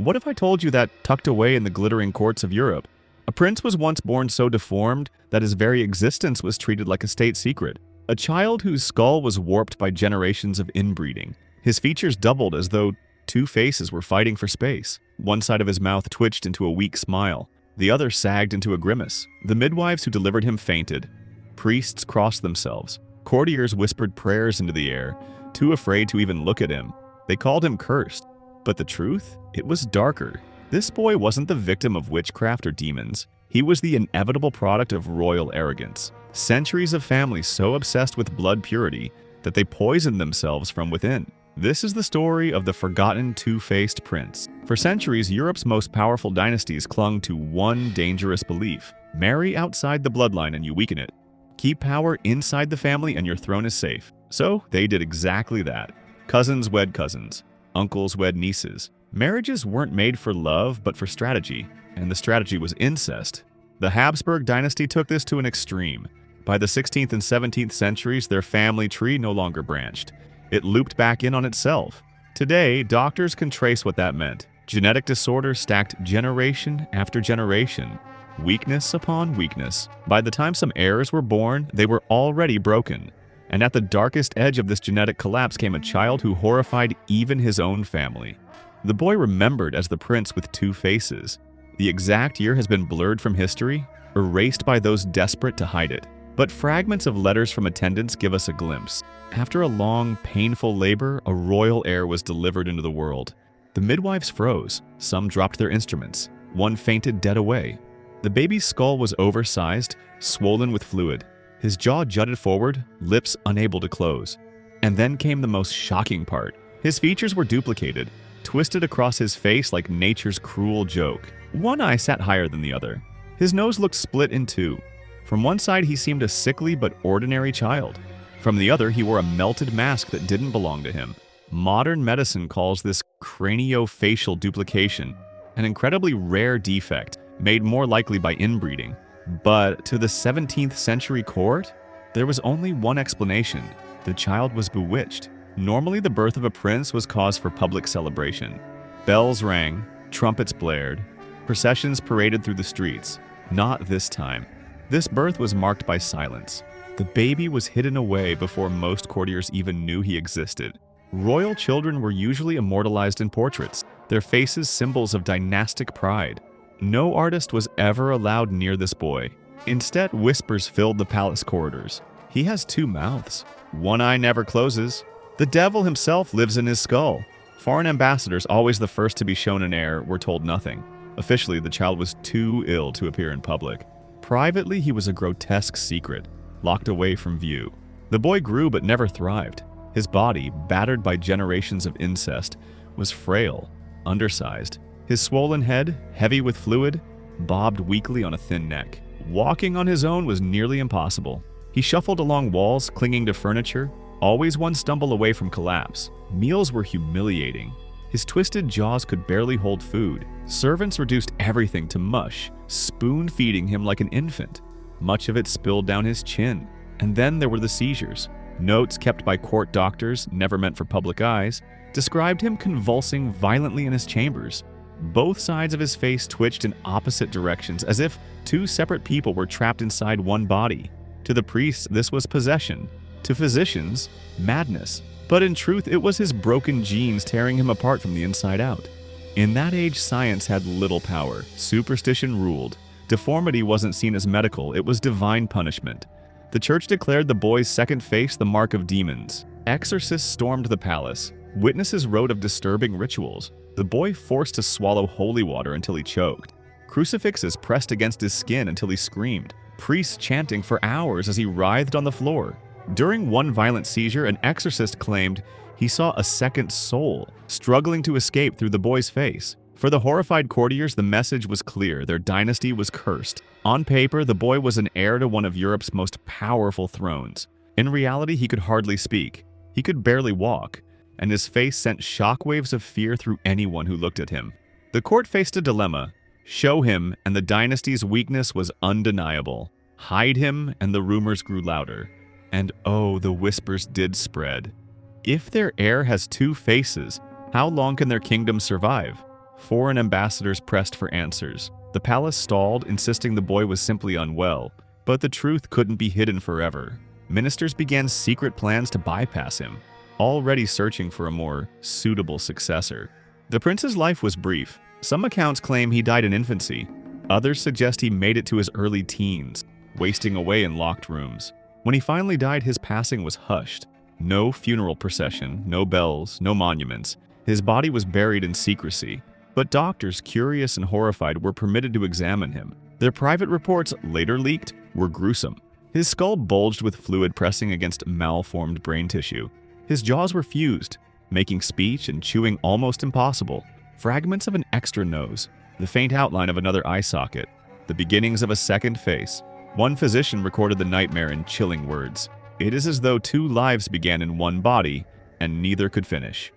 What if I told you that, tucked away in the glittering courts of Europe, a prince was once born so deformed that his very existence was treated like a state secret? A child whose skull was warped by generations of inbreeding. His features doubled as though two faces were fighting for space. One side of his mouth twitched into a weak smile. The other sagged into a grimace. The midwives who delivered him fainted. Priests crossed themselves. Courtiers whispered prayers into the air, too afraid to even look at him. They called him cursed. But the truth? It was darker. This boy wasn't the victim of witchcraft or demons. He was the inevitable product of royal arrogance. Centuries of families so obsessed with blood purity that they poisoned themselves from within. This is the story of the forgotten two-faced prince. For centuries, Europe's most powerful dynasties clung to one dangerous belief: marry outside the bloodline and you weaken it. Keep power inside the family and your throne is safe. So they did exactly that. Cousins wed cousins. Uncles wed nieces. Marriages weren't made for love, but for strategy, and the strategy was incest. The Habsburg dynasty took this to an extreme. By the 16th and 17th centuries, their family tree no longer branched. It looped back in on itself. Today, doctors can trace what that meant. Genetic disorders stacked generation after generation, weakness upon weakness. By the time some heirs were born, they were already broken. And at the darkest edge of this genetic collapse came a child who horrified even his own family. The boy remembered as the prince with two faces. The exact year has been blurred from history, erased by those desperate to hide it. But fragments of letters from attendants give us a glimpse. After a long, painful labor, a royal heir was delivered into the world. The midwives froze. Some dropped their instruments. One fainted dead away. The baby's skull was oversized, swollen with fluid. His jaw jutted forward, lips unable to close. And then came the most shocking part. His features were duplicated, twisted across his face like nature's cruel joke. One eye sat higher than the other. His nose looked split in two. From one side, he seemed a sickly but ordinary child. From the other, he wore a melted mask that didn't belong to him. Modern medicine calls this craniofacial duplication, an incredibly rare defect, made more likely by inbreeding. But to the 17th century court, there was only one explanation. The child was bewitched. Normally, the birth of a prince was cause for public celebration. Bells rang, trumpets blared, processions paraded through the streets. Not this time. This birth was marked by silence. The baby was hidden away before most courtiers even knew he existed. Royal children were usually immortalized in portraits, their faces symbols of dynastic pride. No artist was ever allowed near this boy. Instead, whispers filled the palace corridors. He has two mouths. One eye never closes. The devil himself lives in his skull. Foreign ambassadors, always the first to be shown an heir, were told nothing. Officially, the child was too ill to appear in public. Privately, he was a grotesque secret, locked away from view. The boy grew but never thrived. His body, battered by generations of incest, was frail, undersized. His swollen head, heavy with fluid, bobbed weakly on a thin neck. Walking on his own was nearly impossible. He shuffled along walls, clinging to furniture, always one stumble away from collapse. Meals were humiliating. His twisted jaws could barely hold food. Servants reduced everything to mush, spoon-feeding him like an infant. Much of it spilled down his chin. And then there were the seizures. Notes kept by court doctors, never meant for public eyes, described him convulsing violently in his chambers. Both sides of his face twitched in opposite directions, as if two separate people were trapped inside one body. To the priests, this was possession. To physicians, madness. But in truth, it was his broken genes tearing him apart from the inside out. In that age, science had little power. Superstition ruled. Deformity wasn't seen as medical, it was divine punishment. The church declared the boy's second face the mark of demons. Exorcists stormed the palace. Witnesses wrote of disturbing rituals. The boy forced to swallow holy water until he choked. Crucifixes pressed against his skin until he screamed. Priests chanting for hours as he writhed on the floor. During one violent seizure, an exorcist claimed he saw a second soul struggling to escape through the boy's face. For the horrified courtiers, the message was clear: their dynasty was cursed. On paper, the boy was an heir to one of Europe's most powerful thrones. In reality, he could hardly speak. He could barely walk, and his face sent shockwaves of fear through anyone who looked at him. The court faced a dilemma: show him, and the dynasty's weakness was undeniable. Hide him, and the rumors grew louder. And oh, the whispers did spread. If their heir has two faces, how long can their kingdom survive? Foreign ambassadors pressed for answers. The palace stalled, insisting the boy was simply unwell, but the truth couldn't be hidden forever. Ministers began secret plans to bypass him, already searching for a more suitable successor. The prince's life was brief. Some accounts claim he died in infancy. Others suggest he made it to his early teens, wasting away in locked rooms. When he finally died, his passing was hushed. No funeral procession, no bells, no monuments. His body was buried in secrecy. But doctors, curious and horrified, were permitted to examine him. Their private reports, later leaked, were gruesome. His skull bulged with fluid pressing against malformed brain tissue. His jaws were fused, making speech and chewing almost impossible. Fragments of an extra nose, the faint outline of another eye socket, the beginnings of a second face. One physician recorded the nightmare in chilling words. It is as though two lives began in one body, and neither could finish.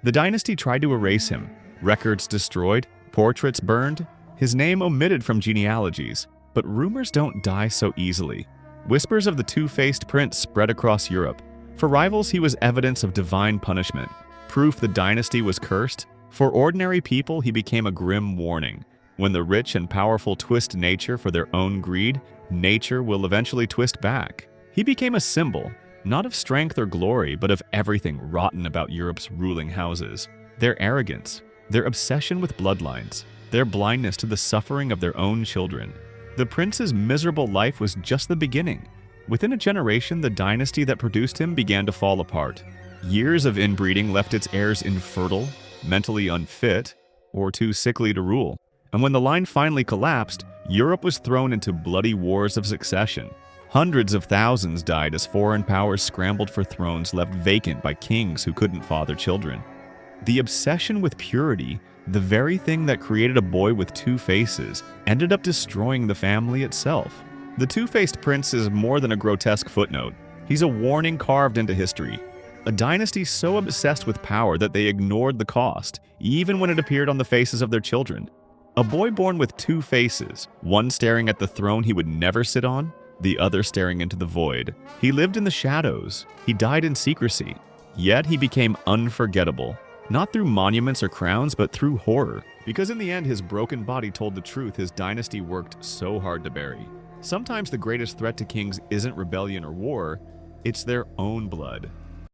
The dynasty tried to erase him. Records destroyed, portraits burned, his name omitted from genealogies. But rumors don't die so easily. Whispers of the two-faced prince spread across Europe. For rivals, he was evidence of divine punishment, proof the dynasty was cursed. For ordinary people, he became a grim warning. When the rich and powerful twist nature for their own greed, nature will eventually twist back. He became a symbol, not of strength or glory, but of everything rotten about Europe's ruling houses. Their arrogance, their obsession with bloodlines, their blindness to the suffering of their own children. The prince's miserable life was just the beginning. Within a generation, the dynasty that produced him began to fall apart. Years of inbreeding left its heirs infertile, mentally unfit, or too sickly to rule. And when the line finally collapsed, Europe was thrown into bloody wars of succession. Hundreds of thousands died as foreign powers scrambled for thrones left vacant by kings who couldn't father children. The obsession with purity, the very thing that created a boy with two faces, ended up destroying the family itself. The two-faced prince is more than a grotesque footnote. He's a warning carved into history. A dynasty so obsessed with power that they ignored the cost, even when it appeared on the faces of their children. A boy born with two faces, one staring at the throne he would never sit on, the other staring into the void. He lived in the shadows. He died in secrecy. Yet he became unforgettable. Not through monuments or crowns, but through horror. Because in the end, his broken body told the truth his dynasty worked so hard to bury. Sometimes the greatest threat to kings isn't rebellion or war, it's their own blood.